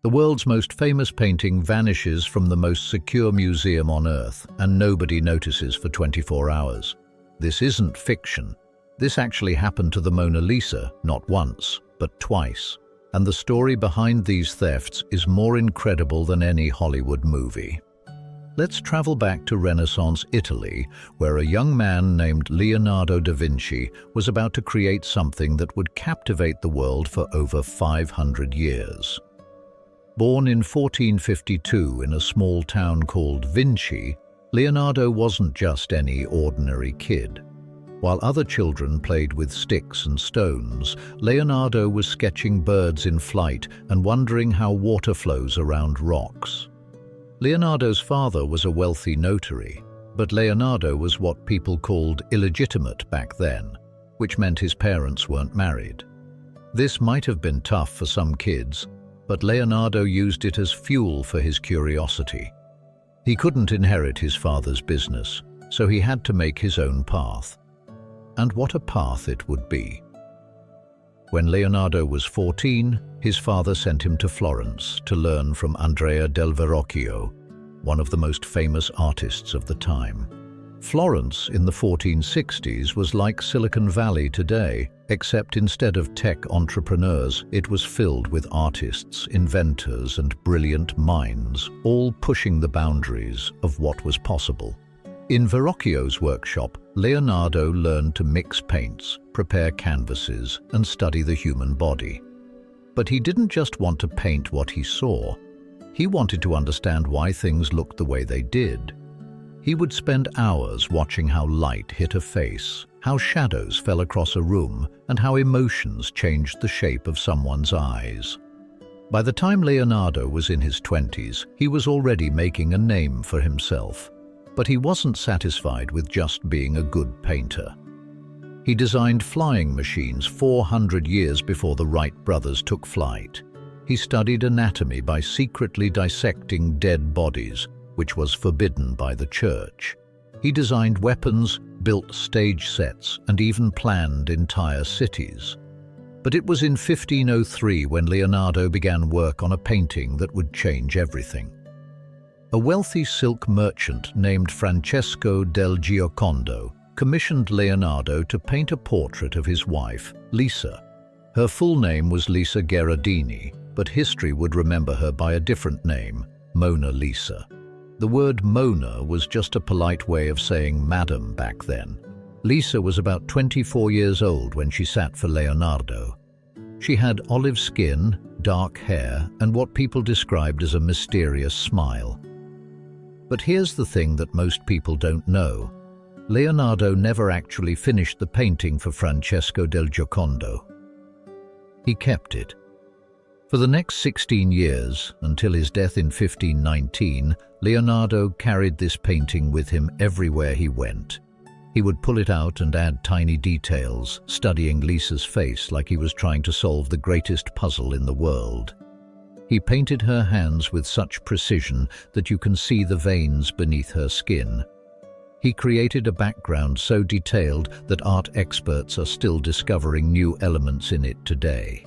The world's most famous painting vanishes from the most secure museum on Earth, and nobody notices for 24 hours. This isn't fiction. This actually happened to the Mona Lisa, not once, but twice. And the story behind these thefts is more incredible than any Hollywood movie. Let's travel back to Renaissance Italy, where a young man named Leonardo da Vinci was about to create something that would captivate the world for over 500 years. Born in 1452 in a small town called Vinci, Leonardo wasn't just any ordinary kid. While other children played with sticks and stones, Leonardo was sketching birds in flight and wondering how water flows around rocks. Leonardo's father was a wealthy notary, but Leonardo was what people called illegitimate back then, which meant his parents weren't married. This might have been tough for some kids, but Leonardo used it as fuel for his curiosity. He couldn't inherit his father's business, so he had to make his own path. And what a path it would be. When Leonardo was 14, his father sent him to Florence to learn from Andrea del Verrocchio, one of the most famous artists of the time. Florence in the 1460s was like Silicon Valley today, except instead of tech entrepreneurs, it was filled with artists, inventors, and brilliant minds, all pushing the boundaries of what was possible. In Verrocchio's workshop, Leonardo learned to mix paints, prepare canvases, and study the human body. But he didn't just want to paint what he saw. He wanted to understand why things looked the way they did. He would spend hours watching how light hit a face, how shadows fell across a room, and how emotions changed the shape of someone's eyes. By the time Leonardo was in his 20s, he was already making a name for himself. But he wasn't satisfied with just being a good painter. He designed flying machines 400 years before the Wright brothers took flight. He studied anatomy by secretly dissecting dead bodies, which was forbidden by the church. He designed weapons, built stage sets, and even planned entire cities. But it was in 1503 when Leonardo began work on a painting that would change everything. A wealthy silk merchant named Francesco del Giocondo commissioned Leonardo to paint a portrait of his wife, Lisa. Her full name was Lisa Gherardini, but history would remember her by a different name, Mona Lisa. The word Mona was just a polite way of saying madam back then. Lisa was about 24 years old when she sat for Leonardo. She had olive skin, dark hair, and what people described as a mysterious smile. But here's the thing that most people don't know. Leonardo never actually finished the painting for Francesco del Giocondo. He kept it. For the next 16 years, until his death in 1519, Leonardo carried this painting with him everywhere he went. He would pull it out and add tiny details, studying Lisa's face like he was trying to solve the greatest puzzle in the world. He painted her hands with such precision that you can see the veins beneath her skin. He created a background so detailed that art experts are still discovering new elements in it today.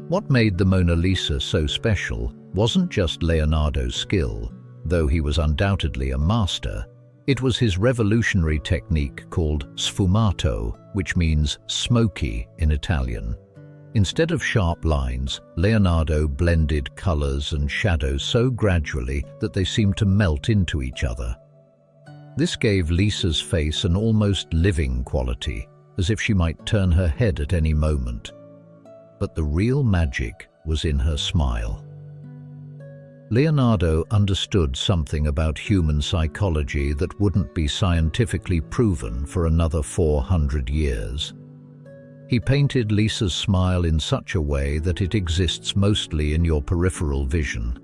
What made the Mona Lisa so special wasn't just Leonardo's skill, though he was undoubtedly a master. It was his revolutionary technique called sfumato, which means smoky in Italian. Instead of sharp lines, Leonardo blended colors and shadows so gradually that they seemed to melt into each other. This gave Lisa's face an almost living quality, as if she might turn her head at any moment. But the real magic was in her smile. Leonardo understood something about human psychology that wouldn't be scientifically proven for another 400 years. He painted Lisa's smile in such a way that it exists mostly in your peripheral vision.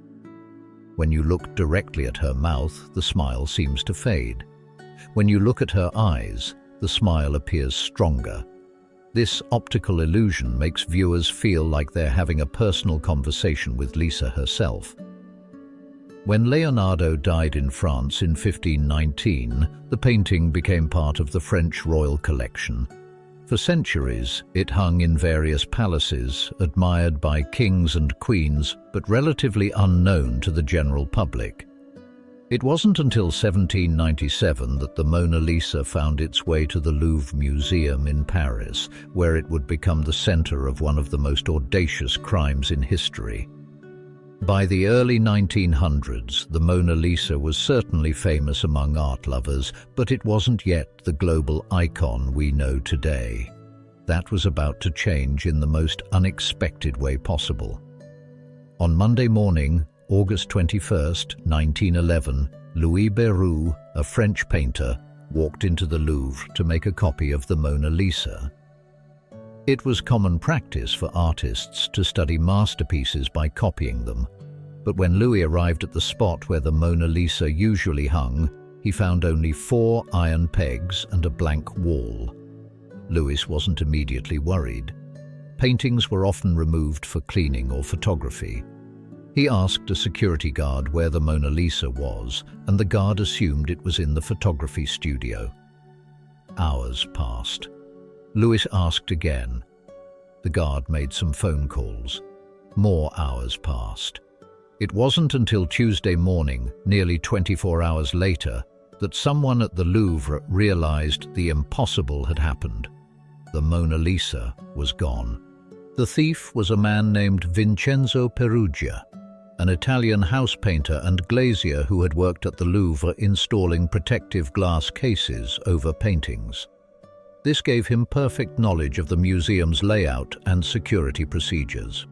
When you look directly at her mouth, the smile seems to fade. When you look at her eyes, the smile appears stronger. This optical illusion makes viewers feel like they're having a personal conversation with Lisa herself. When Leonardo died in France in 1519, the painting became part of the French royal collection. For centuries, it hung in various palaces, admired by kings and queens, but relatively unknown to the general public. It wasn't until 1797 that the Mona Lisa found its way to the Louvre Museum in Paris, where it would become the center of one of the most audacious crimes in history. By the early 1900s, the Mona Lisa was certainly famous among art lovers, but it wasn't yet the global icon we know today. That was about to change in the most unexpected way possible. On Monday morning, August 21st, 1911, Louis Peruggia, a French painter, walked into the Louvre to make a copy of the Mona Lisa. It was common practice for artists to study masterpieces by copying them, but when Louis arrived at the spot where the Mona Lisa usually hung, he found only 4 iron pegs and a blank wall. Louis wasn't immediately worried. Paintings were often removed for cleaning or photography. He asked a security guard where the Mona Lisa was, and the guard assumed it was in the photography studio. Hours passed. Louis asked again. The guard made some phone calls. More hours passed. It wasn't until Tuesday morning, nearly 24 hours later, that someone at the Louvre realized the impossible had happened. The Mona Lisa was gone. The thief was a man named Vincenzo Peruggia, an Italian house painter and glazier who had worked at the Louvre installing protective glass cases over paintings. This gave him perfect knowledge of the museum's layout and security procedures.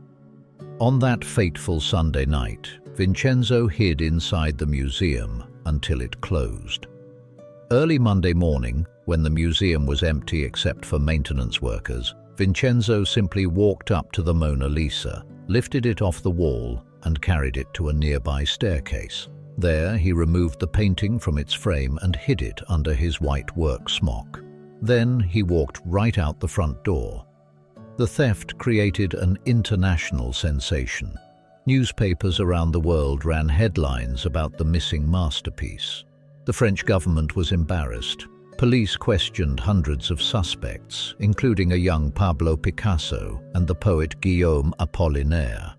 On that fateful Sunday night, Vincenzo hid inside the museum until it closed. Early Monday morning, when the museum was empty except for maintenance workers, Vincenzo simply walked up to the Mona Lisa, lifted it off the wall, and carried it to a nearby staircase. There, he removed the painting from its frame and hid it under his white work smock. Then he walked right out the front door. The theft created an international sensation. Newspapers around the world ran headlines about the missing masterpiece. The French government was embarrassed. Police questioned hundreds of suspects, including a young Pablo Picasso and the poet Guillaume Apollinaire.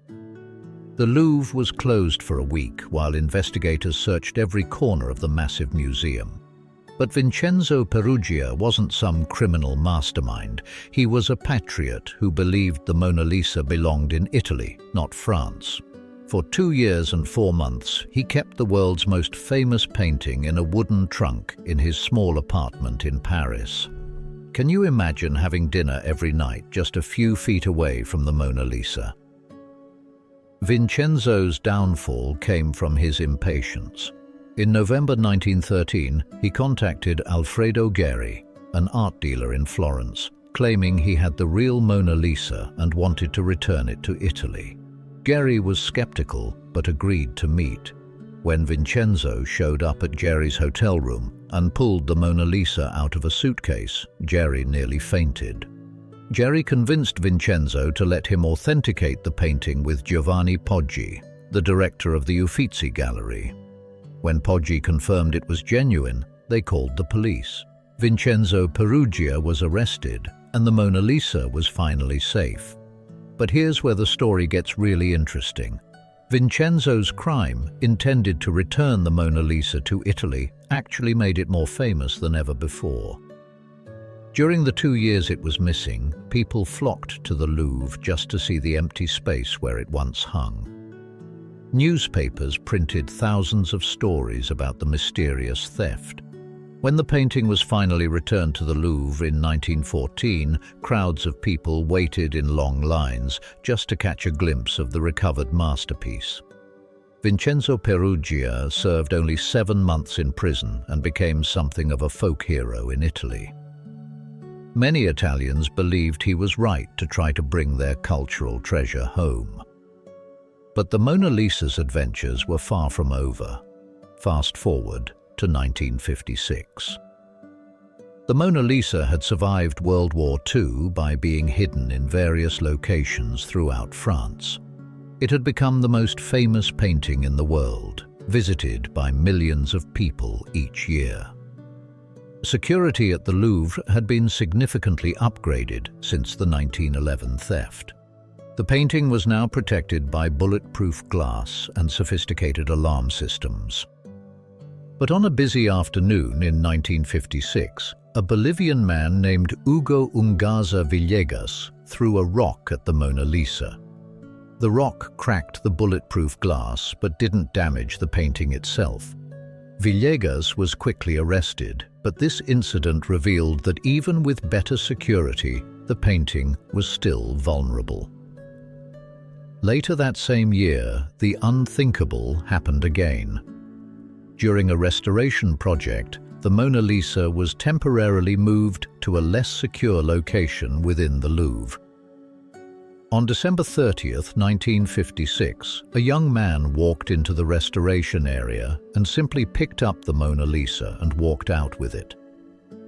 The Louvre was closed for a week while investigators searched every corner of the massive museum. But Vincenzo Peruggia wasn't some criminal mastermind. He was a patriot who believed the Mona Lisa belonged in Italy, not France. For 2 years and 4 months, he kept the world's most famous painting in a wooden trunk in his small apartment in Paris. Can you imagine having dinner every night just a few feet away from the Mona Lisa? Vincenzo's downfall came from his impatience. In November 1913, he contacted Alfredo Geri, an art dealer in Florence, claiming he had the real Mona Lisa and wanted to return it to Italy. Geri was skeptical, but agreed to meet. When Vincenzo showed up at Geri's hotel room and pulled the Mona Lisa out of a suitcase, Geri nearly fainted. Geri convinced Vincenzo to let him authenticate the painting with Giovanni Poggi, the director of the Uffizi Gallery. When Poggi confirmed it was genuine, they called the police. Vincenzo Peruggia was arrested, and the Mona Lisa was finally safe. But here's where the story gets really interesting. Vincenzo's crime, intended to return the Mona Lisa to Italy, actually made it more famous than ever before. During the 2 years it was missing, people flocked to the Louvre just to see the empty space where it once hung. Newspapers printed thousands of stories about the mysterious theft. When the painting was finally returned to the Louvre in 1914, crowds of people waited in long lines just to catch a glimpse of the recovered masterpiece. Vincenzo Peruggia served only 7 months in prison and became something of a folk hero in Italy. Many Italians believed he was right to try to bring their cultural treasure home. But the Mona Lisa's adventures were far from over. Fast forward to 1956. The Mona Lisa had survived World War II by being hidden in various locations throughout France. It had become the most famous painting in the world, visited by millions of people each year. Security at the Louvre had been significantly upgraded since the 1911 theft. The painting was now protected by bulletproof glass and sophisticated alarm systems. But on a busy afternoon in 1956, a Bolivian man named Hugo Ungaza Villegas threw a rock at the Mona Lisa. The rock cracked the bulletproof glass but didn't damage the painting itself. Villegas was quickly arrested, but this incident revealed that even with better security, the painting was still vulnerable. Later that same year, the unthinkable happened again. During a restoration project, the Mona Lisa was temporarily moved to a less secure location within the Louvre. On December 30th, 1956, a young man walked into the restoration area and simply picked up the Mona Lisa and walked out with it.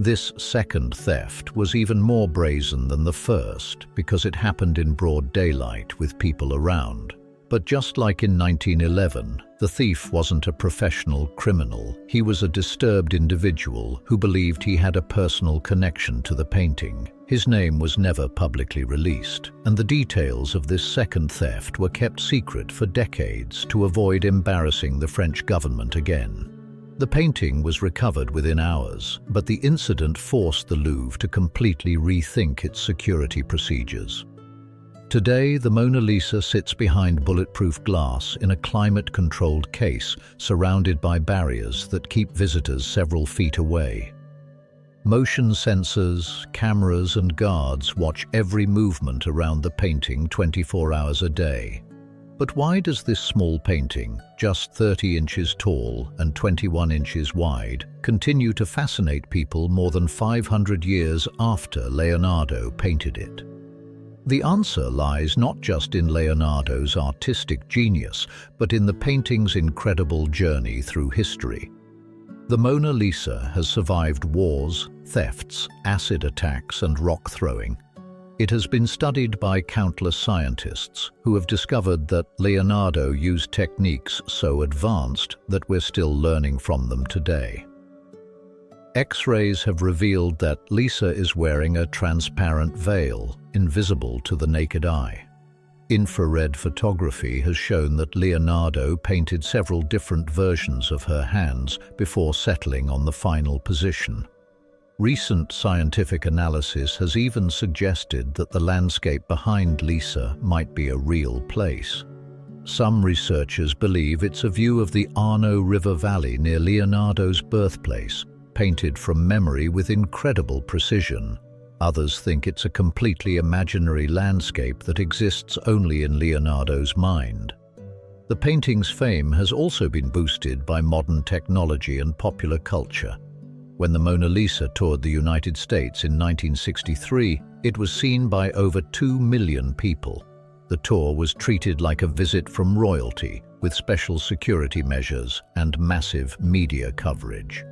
This second theft was even more brazen than the first because it happened in broad daylight with people around. But just like in 1911, the thief wasn't a professional criminal. He was a disturbed individual who believed he had a personal connection to the painting. His name was never publicly released, and the details of this second theft were kept secret for decades to avoid embarrassing the French government again. The painting was recovered within hours, but the incident forced the Louvre to completely rethink its security procedures. Today, the Mona Lisa sits behind bulletproof glass in a climate-controlled case surrounded by barriers that keep visitors several feet away. Motion sensors, cameras and guards watch every movement around the painting 24 hours a day. But why does this small painting, just 30 inches tall and 21 inches wide, continue to fascinate people more than 500 years after Leonardo painted it? The answer lies not just in Leonardo's artistic genius, but in the painting's incredible journey through history. The Mona Lisa has survived wars, thefts, acid attacks, and rock throwing. It has been studied by countless scientists who have discovered that Leonardo used techniques so advanced that we're still learning from them today. X-rays have revealed that Lisa is wearing a transparent veil, invisible to the naked eye. Infrared photography has shown that Leonardo painted several different versions of her hands before settling on the final position. Recent scientific analysis has even suggested that the landscape behind Lisa might be a real place. Some researchers believe it's a view of the Arno River Valley near Leonardo's birthplace, painted from memory with incredible precision. Others think it's a completely imaginary landscape that exists only in Leonardo's mind. The painting's fame has also been boosted by modern technology and popular culture. When the Mona Lisa toured the United States in 1963, it was seen by over 2 million people. The tour was treated like a visit from royalty, with special security measures and massive media coverage.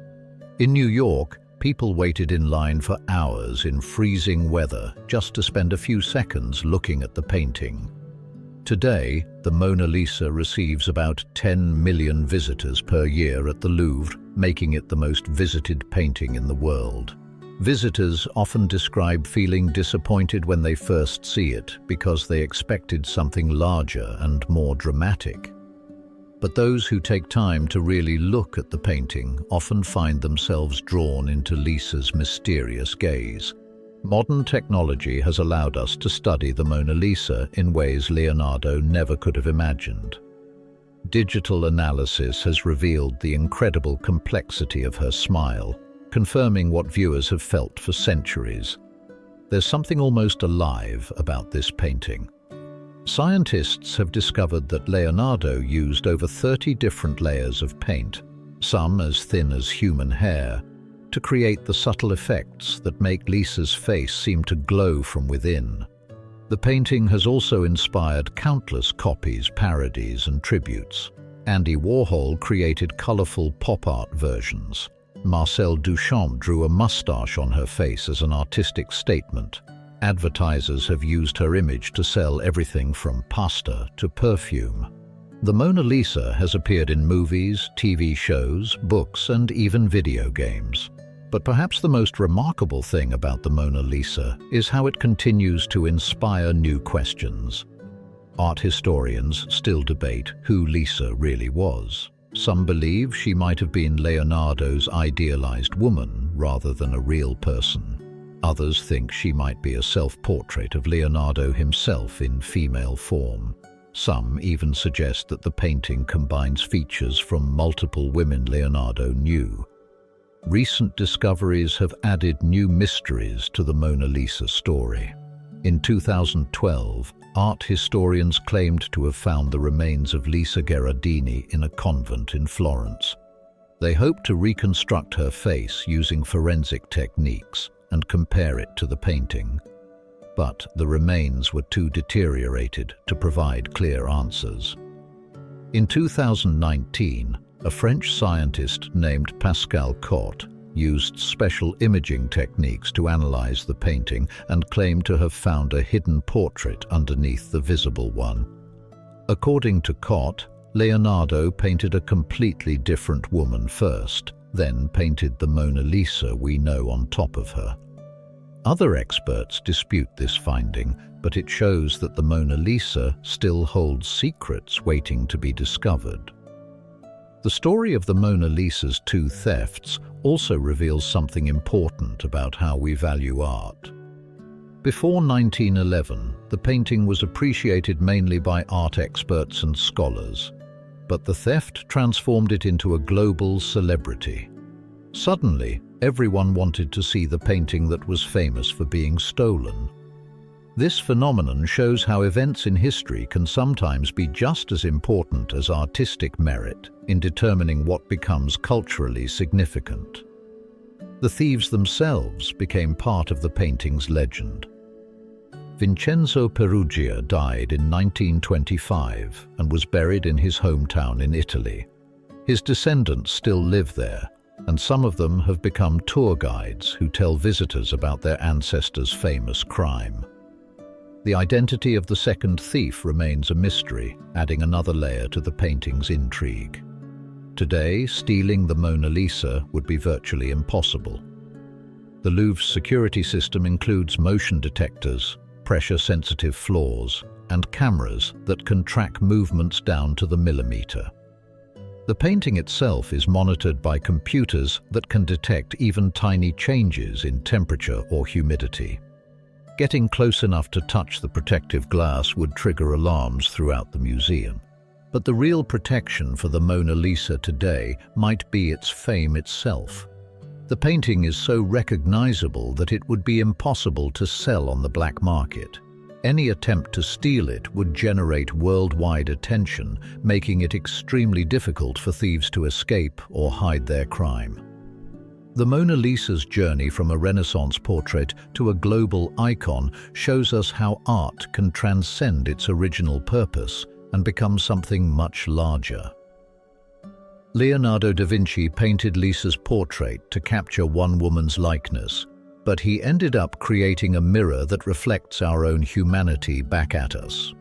In New York, people waited in line for hours in freezing weather just to spend a few seconds looking at the painting. Today, the Mona Lisa receives about 10 million visitors per year at the Louvre, making it the most visited painting in the world. Visitors often describe feeling disappointed when they first see it because they expected something larger and more dramatic. But those who take time to really look at the painting often find themselves drawn into Lisa's mysterious gaze. Modern technology has allowed us to study the Mona Lisa in ways Leonardo never could have imagined. Digital analysis has revealed the incredible complexity of her smile, confirming what viewers have felt for centuries. There's something almost alive about this painting. Scientists have discovered that Leonardo used over 30 different layers of paint, some as thin as human hair, to create the subtle effects that make Lisa's face seem to glow from within. The painting has also inspired countless copies, parodies, and tributes. Andy Warhol created colorful pop art versions. Marcel Duchamp drew a mustache on her face as an artistic statement. Advertisers have used her image to sell everything from pasta to perfume. The Mona Lisa has appeared in movies, TV shows, books, and even video games. But perhaps the most remarkable thing about the Mona Lisa is how it continues to inspire new questions. Art historians still debate who Lisa really was. Some believe she might have been Leonardo's idealized woman rather than a real person. Others think she might be a self-portrait of Leonardo himself in female form. Some even suggest that the painting combines features from multiple women Leonardo knew. Recent discoveries have added new mysteries to the Mona Lisa story. In 2012, art historians claimed to have found the remains of Lisa Gherardini in a convent in Florence. They hoped to reconstruct her face using forensic techniques and compare it to the painting. But the remains were too deteriorated to provide clear answers. In 2019, a French scientist named Pascal Cotte used special imaging techniques to analyze the painting and claimed to have found a hidden portrait underneath the visible one. According to Cotte, Leonardo painted a completely different woman first, then painted the Mona Lisa we know on top of her. Other experts dispute this finding, but it shows that the Mona Lisa still holds secrets waiting to be discovered. The story of the Mona Lisa's two thefts also reveals something important about how we value art. Before 1911, the painting was appreciated mainly by art experts and scholars, but the theft transformed it into a global celebrity. Suddenly, everyone wanted to see the painting that was famous for being stolen. This phenomenon shows how events in history can sometimes be just as important as artistic merit in determining what becomes culturally significant. The thieves themselves became part of the painting's legend. Vincenzo Peruggia died in 1925 and was buried in his hometown in Italy. His descendants still live there, and some of them have become tour guides who tell visitors about their ancestors' famous crime. The identity of the second thief remains a mystery, adding another layer to the painting's intrigue. Today, stealing the Mona Lisa would be virtually impossible. The Louvre's security system includes motion detectors, pressure-sensitive floors, and cameras that can track movements down to the millimeter. The painting itself is monitored by computers that can detect even tiny changes in temperature or humidity. Getting close enough to touch the protective glass would trigger alarms throughout the museum. But the real protection for the Mona Lisa today might be its fame itself. The painting is so recognizable that it would be impossible to sell on the black market. Any attempt to steal it would generate worldwide attention, making it extremely difficult for thieves to escape or hide their crime. The Mona Lisa's journey from a Renaissance portrait to a global icon shows us how art can transcend its original purpose and become something much larger. Leonardo da Vinci painted Lisa's portrait to capture one woman's likeness, but he ended up creating a mirror that reflects our own humanity back at us.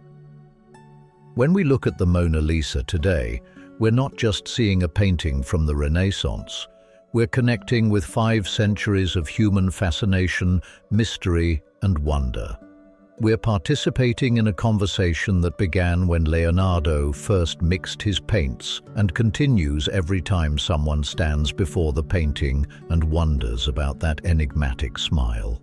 When we look at the Mona Lisa today, we're not just seeing a painting from the Renaissance. We're connecting with 5 centuries of human fascination, mystery, and wonder. We're participating in a conversation that began when Leonardo first mixed his paints and continues every time someone stands before the painting and wonders about that enigmatic smile.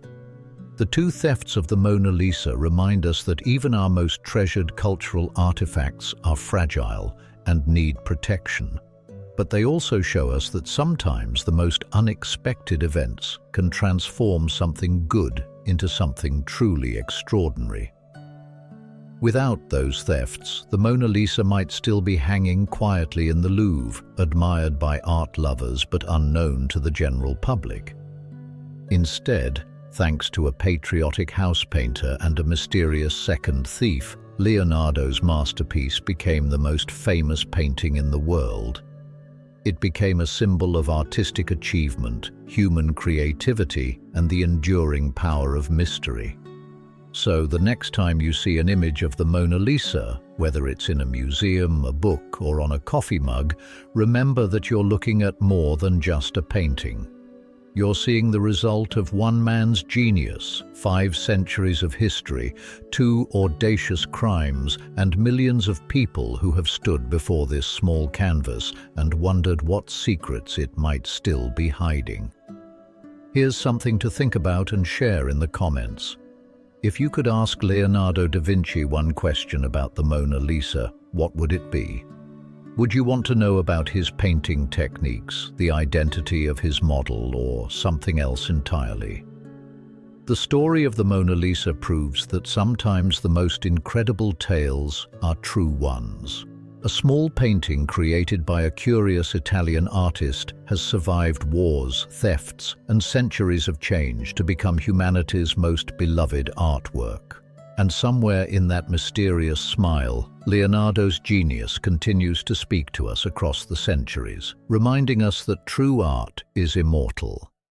The two thefts of the Mona Lisa remind us that even our most treasured cultural artifacts are fragile and need protection. But they also show us that sometimes the most unexpected events can transform something good into something truly extraordinary. Without those thefts, the Mona Lisa might still be hanging quietly in the Louvre, admired by art lovers but unknown to the general public. Instead, thanks to a patriotic house painter and a mysterious second thief, Leonardo's masterpiece became the most famous painting in the world. It became a symbol of artistic achievement, human creativity, and the enduring power of mystery. So the next time you see an image of the Mona Lisa, whether it's in a museum, a book, or on a coffee mug, remember that you're looking at more than just a painting. You're seeing the result of one man's genius, 5 centuries of history, 2 audacious crimes, and millions of people who have stood before this small canvas and wondered what secrets it might still be hiding. Here's something to think about and share in the comments. If you could ask Leonardo da Vinci one question about the Mona Lisa, what would it be? Would you want to know about his painting techniques, the identity of his model, or something else entirely? The story of the Mona Lisa proves that sometimes the most incredible tales are true ones. A small painting created by a curious Italian artist has survived wars, thefts, and centuries of change to become humanity's most beloved artwork. And somewhere in that mysterious smile, Leonardo's genius continues to speak to us across the centuries, reminding us that true art is immortal.